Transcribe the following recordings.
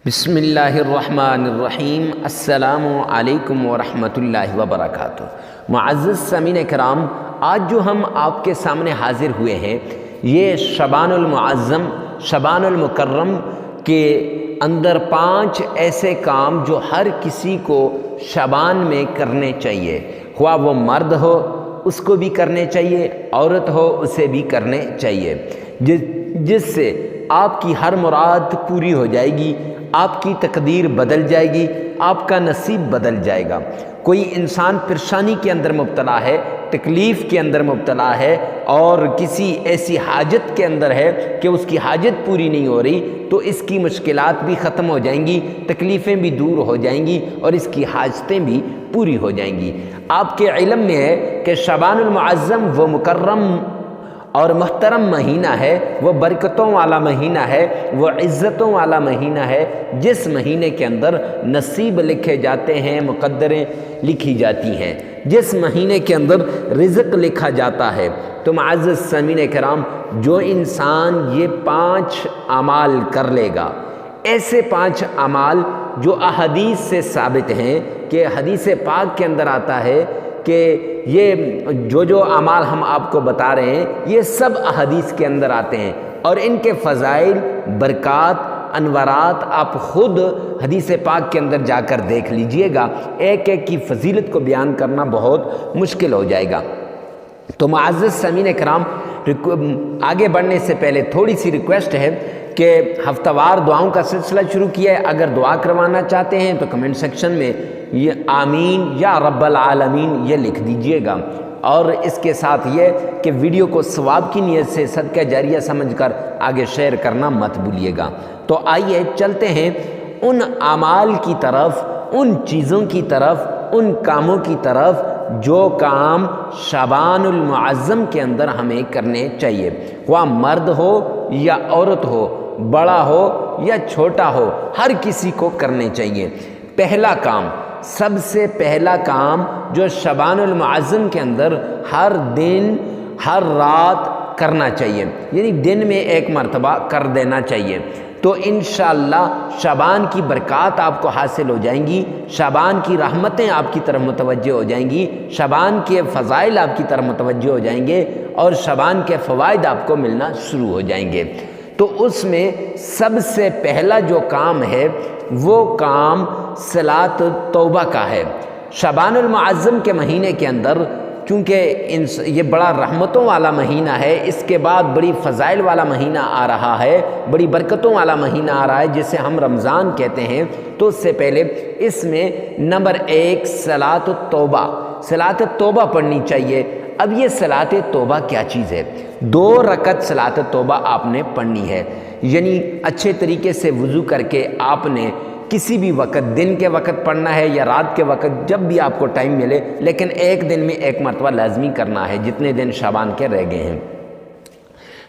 بسم اللہ الرحمن الرحیم۔ السلام علیکم ورحمۃ اللہ وبرکاتہ۔ معزز سامعین کرام، آج جو ہم آپ کے سامنے حاضر ہوئے ہیں یہ شعبان المعظم، شعبان المکرم کے اندر 5 ایسے کام جو ہر کسی کو شعبان میں کرنے چاہیے، خواہ وہ مرد ہو اس کو بھی کرنے چاہیے، عورت ہو اسے بھی کرنے چاہیے، جس سے آپ کی ہر مراد پوری ہو جائے گی، آپ کی تقدیر بدل جائے گی، آپ کا نصیب بدل جائے گا۔ کوئی انسان پریشانی کے اندر مبتلا ہے، تکلیف کے اندر مبتلا ہے اور کسی ایسی حاجت کے اندر ہے کہ اس کی حاجت پوری نہیں ہو رہی، تو اس کی مشکلات بھی ختم ہو جائیں گی، تکلیفیں بھی دور ہو جائیں گی اور اس کی حاجتیں بھی پوری ہو جائیں گی۔ آپ کے علم میں ہے کہ شعبان المعظم وہ مکرم اور محترم مہینہ ہے، وہ برکتوں والا مہینہ ہے، وہ عزتوں والا مہینہ ہے، جس مہینے کے اندر نصیب لکھے جاتے ہیں، مقدریں لکھی جاتی ہیں، جس مہینے کے اندر رزق لکھا جاتا ہے۔ تو معزز سامعین کرام، جو انسان یہ 5 اعمال کر لے گا، ایسے 5 اعمال جو احادیث سے ثابت ہیں، کہ حدیث پاک کے اندر آتا ہے کہ یہ جو اعمال ہم آپ کو بتا رہے ہیں یہ سب احادیث کے اندر آتے ہیں، اور ان کے فضائل، برکات، انوارات آپ خود حدیث پاک کے اندر جا کر دیکھ لیجئے گا۔ ایک ایک کی فضیلت کو بیان کرنا بہت مشکل ہو جائے گا۔ تو معزز سامعین کرام، آگے بڑھنے سے پہلے تھوڑی سی ریکویسٹ ہے کہ ہفتہ وار دعاؤں کا سلسلہ شروع کیا ہے۔ اگر دعا کروانا چاہتے ہیں تو کمنٹ سیکشن میں یہ آمین یا رب العالمین یہ لکھ دیجئے گا، اور اس کے ساتھ یہ کہ ویڈیو کو ثواب کی نیت سے صدقہ جاریہ سمجھ کر آگے شیئر کرنا مت بھولیے گا۔ تو آئیے چلتے ہیں ان اعمال کی طرف، ان چیزوں کی طرف، ان کاموں کی طرف جو کام شعبان المعظم کے اندر ہمیں کرنے چاہیے، وہ مرد ہو یا عورت ہو، بڑا ہو یا چھوٹا ہو، ہر کسی کو کرنے چاہیے۔ پہلا کام، سب سے پہلا کام جو شعبان المعظم کے اندر ہر دن ہر رات کرنا چاہیے، یعنی دن میں 1 مرتبہ کر دینا چاہیے، تو انشاءاللہ شعبان کی برکات آپ کو حاصل ہو جائیں گی، شعبان کی رحمتیں آپ کی طرف متوجہ ہو جائیں گی، شعبان کے فضائل آپ کی طرف متوجہ ہو جائیں گے، اور شعبان کے فوائد آپ کو ملنا شروع ہو جائیں گے۔ تو اس میں سب سے پہلا جو کام ہے وہ کام صلاۃ توبہ کا ہے۔ شعبان المعظم کے مہینے کے اندر چونکہ یہ بڑا رحمتوں والا مہینہ ہے، اس کے بعد بڑی فضائل والا مہینہ آ رہا ہے، بڑی برکتوں والا مہینہ آ رہا ہے جسے ہم رمضان کہتے ہیں، تو اس سے پہلے اس میں نمبر 1 صلاۃ توبہ، صلاۃ توبہ پڑھنی چاہیے۔ اب یہ صلاۃ توبہ کیا چیز ہے؟ 2 رکعت صلاۃ توبہ آپ نے پڑھنی ہے، یعنی اچھے طریقے سے وضو کر کے آپ نے کسی بھی وقت، دن کے وقت پڑھنا ہے یا رات کے وقت، جب بھی آپ کو ٹائم ملے، لیکن ایک دن میں 1 مرتبہ لازمی کرنا ہے جتنے دن شعبان کے رہ گئے ہیں۔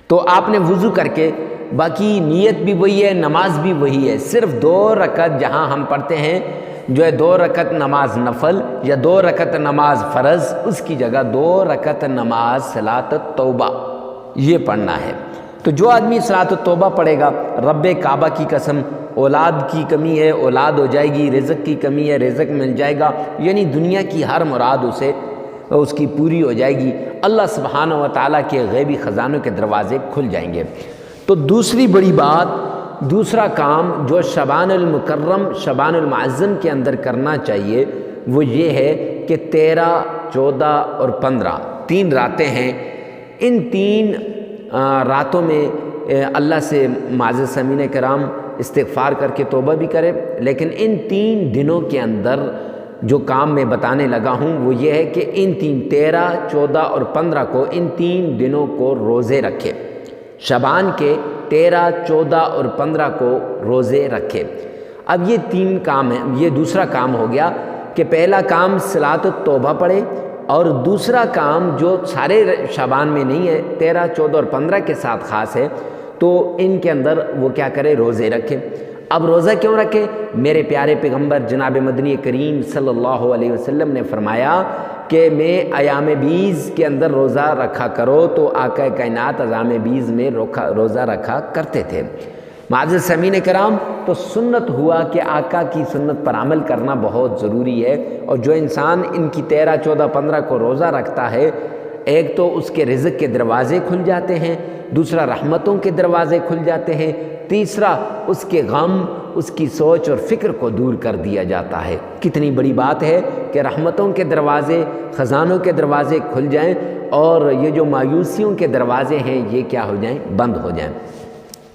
تو آپ نے وضو کر کے، باقی نیت بھی وہی ہے، نماز بھی وہی ہے، صرف 2 رکعت جہاں ہم پڑھتے ہیں جو ہے 2 رکعت نماز نفل یا 2 رکعت نماز فرض، اس کی جگہ 2 رکعت نماز صلاۃ توبہ یہ پڑھنا ہے۔ تو جو آدمی صلاۃ توبہ پڑھے گا، رب کعبہ کی قسم، اولاد کی کمی ہے اولاد ہو جائے گی، رزق کی کمی ہے رزق مل جائے گا، یعنی دنیا کی ہر مراد اس کی پوری ہو جائے گی، اللہ سبحانہ و تعالیٰ کے غیبی خزانوں کے دروازے کھل جائیں گے۔ تو دوسری بڑی بات، دوسرا کام جو شعبان المکرم، شعبان المعظم کے اندر کرنا چاہیے وہ یہ ہے کہ 13، 14 اور 15 3 راتیں ہیں، ان 3 راتوں میں اللہ سے معزز سامعین کرام استغفار کر کے توبہ بھی کرے، لیکن ان 3 دنوں کے اندر جو کام میں بتانے لگا ہوں وہ یہ ہے کہ ان 13، 14 اور 15 کو، ان 3 دنوں کو روزے رکھے، شعبان کے 13، 14 اور 15 کو روزے رکھے۔ اب یہ 3 کام ہیں، یہ دوسرا کام ہو گیا کہ پہلا کام صلاۃ توبہ پڑھے، اور دوسرا کام جو سارے شعبان میں نہیں ہے، 13، 14 اور 15 کے ساتھ خاص ہے، تو ان کے اندر وہ کیا کرے؟ روزے رکھے۔ اب روزہ کیوں رکھے؟ میرے پیارے پیغمبر جناب مدنی کریم صلی اللہ علیہ وسلم نے فرمایا کہ میں ایام بیز کے اندر روزہ رکھا کرو، تو آقا کائنات ایام بیز میں روزہ رکھا کرتے تھے۔ معزز سامعین کرام، تو سنت ہوا کہ آقا کی سنت پر عمل کرنا بہت ضروری ہے۔ اور جو انسان ان کی 13، 14، 15 کو روزہ رکھتا ہے، ایک تو اس کے رزق کے دروازے کھل جاتے ہیں، دوسرا رحمتوں کے دروازے کھل جاتے ہیں، تیسرا اس کے غم، اس کی سوچ اور فکر کو دور کر دیا جاتا ہے۔ کتنی بڑی بات ہے کہ رحمتوں کے دروازے، خزانوں کے دروازے کھل جائیں اور یہ جو مایوسیوں کے دروازے ہیں یہ کیا ہو جائیں؟ بند ہو جائیں۔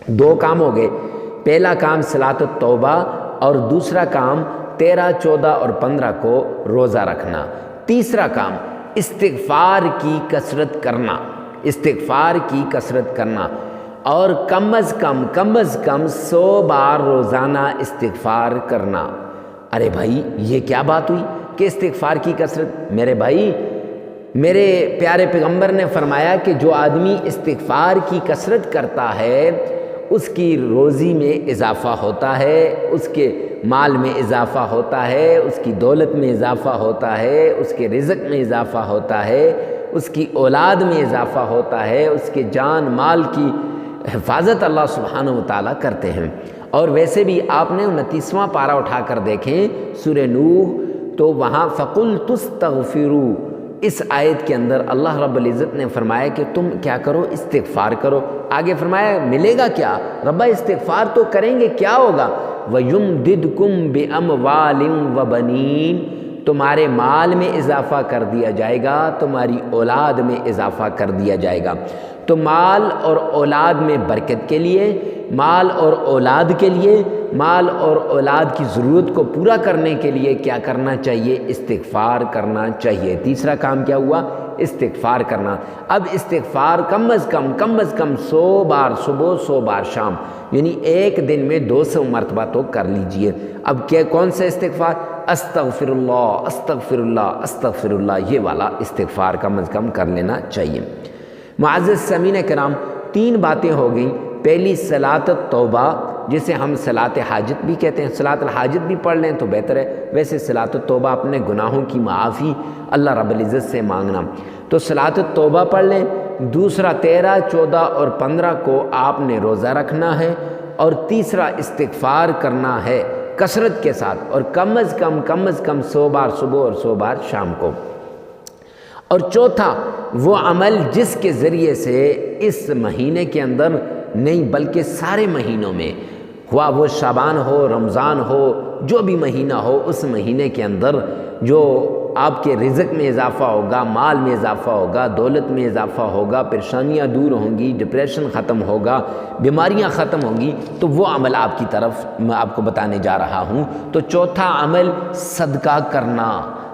دو کام ہو گئے، پہلا کام صلاۃ التوبہ اور دوسرا کام 13، 14 اور 15 کو روزہ رکھنا۔ تیسرا کام استغفار کی کثرت کرنا، استغفار کی کثرت کرنا، اور کم از کم 100 بار روزانہ استغفار کرنا۔ ارے بھائی یہ کیا بات ہوئی کہ استغفار کی کثرت؟ میرے بھائی، میرے پیارے پیغمبر نے فرمایا کہ جو آدمی استغفار کی کثرت کرتا ہے اس کی روزی میں اضافہ ہوتا ہے، اس کے مال میں اضافہ ہوتا ہے، اس کی دولت میں اضافہ ہوتا ہے، اس کے رزق میں اضافہ ہوتا ہے، اس کی اولاد میں اضافہ ہوتا ہے، اس کے جان مال کی حفاظت اللہ سبحانہ وتعالیٰ کرتے ہیں۔ اور ویسے بھی آپ نے 29واں پارہ اٹھا کر دیکھیں سورہ نوح، تو وہاں فَقُلْتُ اسْتَغْفِرُوا، اس آیت کے اندر اللہ رب العزت نے فرمایا کہ تم کیا کرو؟ استغفار کرو۔ آگے فرمایا ملے گا کیا؟ ربا استغفار تو کریں گے، کیا ہوگا؟ وَيُمْدِدْكُمْ بِأَمْوَالٍ وَبَنِينَ، تمہارے مال میں اضافہ کر دیا جائے گا، تمہاری اولاد میں اضافہ کر دیا جائے گا۔ تو مال اور اولاد میں برکت کے لیے، مال اور اولاد کے لیے، مال اور اولاد کی ضرورت کو پورا کرنے کے لیے کیا کرنا چاہیے؟ استغفار کرنا چاہیے۔ تیسرا کام کیا ہوا؟ استغفار کرنا۔ اب استغفار کم از کم 100 بار صبح، 100 بار شام، یعنی ایک دن میں 200 مرتبہ تو کر لیجئے۔ اب کون سے استغفار؟ استغفر اللہ، استغفر اللہ، استغفر اللہ، یہ والا استغفار کم از کم کر لینا چاہیے۔ معزز سامعین کرام، 3 باتیں ہو گئیں۔ پہلی صلاۃ التوبہ، جسے ہم صلاۃ حاجت بھی کہتے ہیں، صلاۃ الحاجت بھی پڑھ لیں تو بہتر ہے، ویسے صلاۃ التوبہ اپنے گناہوں کی معافی اللہ رب العزت سے مانگنا، تو صلاۃ التوبہ پڑھ لیں۔ دوسرا 13، 14 اور 15 کو آپ نے روزہ رکھنا ہے، اور تیسرا استغفار کرنا ہے کثرت کے ساتھ، اور کم از کم 100 بار صبح اور 100 بار شام کو۔ اور چوتھا وہ عمل جس کے ذریعے سے اس مہینے کے اندر نہیں بلکہ سارے مہینوں میں، ہوا وہ شعبان ہو، رمضان ہو، جو بھی مہینہ ہو، اس مہینے کے اندر جو آپ کے رزق میں اضافہ ہوگا، مال میں اضافہ ہوگا، دولت میں اضافہ ہوگا، پریشانیاں دور ہوں گی، ڈپریشن ختم ہوگا، بیماریاں ختم ہوں گی، تو وہ عمل آپ کی طرف میں آپ کو بتانے جا رہا ہوں۔ تو چوتھا عمل صدقہ کرنا،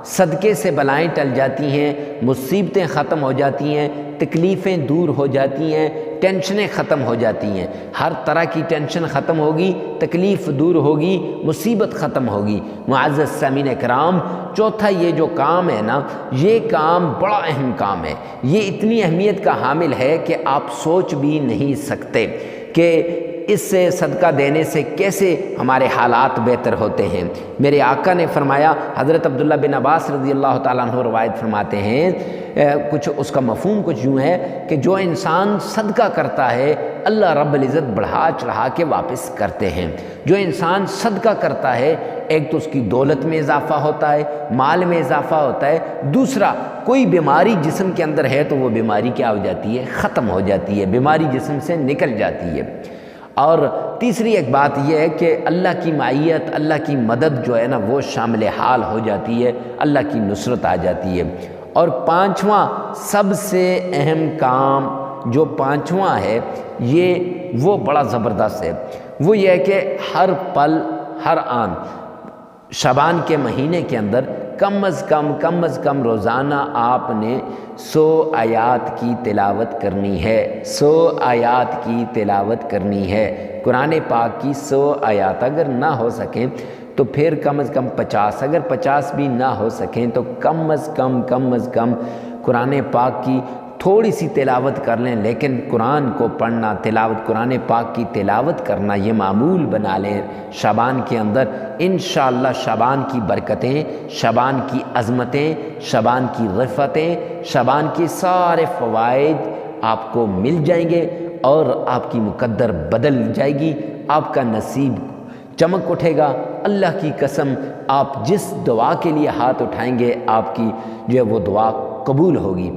صدقے سے بلائیں ٹل جاتی ہیں، مصیبتیں ختم ہو جاتی ہیں، تکلیفیں دور ہو جاتی ہیں، ٹینشنیں ختم ہو جاتی ہیں، ہر طرح کی ٹینشن ختم ہوگی، تکلیف دور ہوگی، مصیبت ختم ہوگی۔ معزز سامعین کرام، چوتھا یہ جو کام ہے نا، یہ کام بڑا اہم کام ہے، یہ اتنی اہمیت کا حامل ہے کہ آپ سوچ بھی نہیں سکتے کہ اس سے صدقہ دینے سے کیسے ہمارے حالات بہتر ہوتے ہیں۔ میرے آقا نے فرمایا، حضرت عبداللہ بن عباس رضی اللہ تعالیٰ عنہ روایت فرماتے ہیں، کچھ اس کا مفہوم کچھ یوں ہے کہ جو انسان صدقہ کرتا ہے اللہ رب العزت بڑھا چڑھا کے واپس کرتے ہیں۔ جو انسان صدقہ کرتا ہے، ایک تو اس کی دولت میں اضافہ ہوتا ہے، مال میں اضافہ ہوتا ہے، دوسرا کوئی بیماری جسم کے اندر ہے تو وہ بیماری کیا ہو جاتی ہے؟ ختم ہو جاتی ہے، بیماری جسم سے نکل جاتی ہے۔ اور تیسری ایک بات یہ ہے کہ اللہ کی معیت، اللہ کی مدد جو ہے نا وہ شامل حال ہو جاتی ہے، اللہ کی نصرت آ جاتی ہے۔ اور پانچواں سب سے اہم کام جو پانچواں ہے، یہ وہ بڑا زبردست ہے، وہ یہ ہے کہ ہر پل ہر آن شعبان کے مہینے کے اندر کم از کم روزانہ آپ نے 100 آیات کی تلاوت کرنی ہے، 100 آیات کی تلاوت کرنی ہے، قرآن پاک کی 100 آیات۔ اگر نہ ہو سکیں تو پھر کم از کم 50، اگر 50 بھی نہ ہو سکیں تو کم از کم قرآن پاک کی تھوڑی سی تلاوت کر لیں، لیکن قرآن کو پڑھنا، تلاوت قرآن پاک کی تلاوت کرنا یہ معمول بنا لیں شعبان کے اندر۔ انشاءاللہ شعبان کی برکتیں، شعبان کی عظمتیں، شعبان کی رفتیں، شعبان کے سارے فوائد آپ کو مل جائیں گے، اور آپ کی مقدر بدل جائے گی، آپ کا نصیب چمک اٹھے گا۔ اللہ کی قسم آپ جس دعا کے لیے ہاتھ اٹھائیں گے آپ کی جو ہے وہ دعا قبول ہوگی۔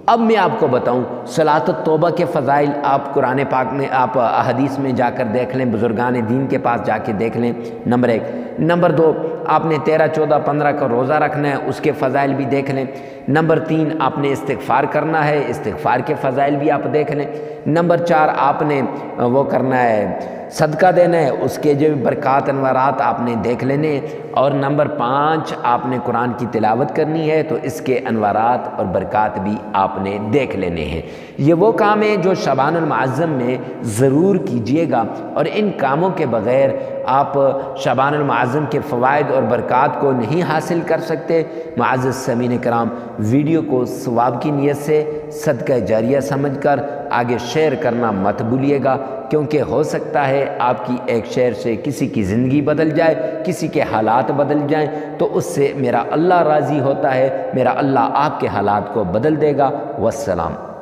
اب میں آپ کو بتاؤں صلاۃ التوبہ کے فضائل، آپ قرآن پاک میں، آپ احادیث میں جا کر دیکھ لیں، بزرگان دین کے پاس جا کے دیکھ لیں، نمبر 1۔ نمبر 2، آپ نے 13، 14، 15 کا روزہ رکھنا ہے، اس کے فضائل بھی دیکھ لیں۔ نمبر 3، آپ نے استغفار کرنا ہے، استغفار کے فضائل بھی آپ دیکھ لیں۔ نمبر 4، آپ نے وہ کرنا ہے صدقہ دینا ہے، اس کے جو برکات انوارات آپ نے دیکھ لینے ہیں۔ اور نمبر 5، آپ نے قرآن کی تلاوت کرنی ہے تو اس کے انوارات اور برکات بھی آپ نے دیکھ لینے ہیں۔ یہ وہ کام ہے جو شعبان المعظم میں ضرور کیجئے گا، اور ان کاموں کے بغیر آپ شعبان المعظم کے فوائد اور برکات کو نہیں حاصل کر سکتے۔ معزز سامعین کرام، ویڈیو کو ثواب کی نیت سے صدقہ جاریہ سمجھ کر آگے شیئر کرنا مت بھولیے گا، کیونکہ ہو سکتا ہے آپ کی ایک شیئر سے کسی کی زندگی بدل جائے، کسی کے حالات بدل جائیں، تو اس سے میرا اللہ راضی ہوتا ہے، میرا اللہ آپ کے حالات کو بدل دے گا۔ والسلام۔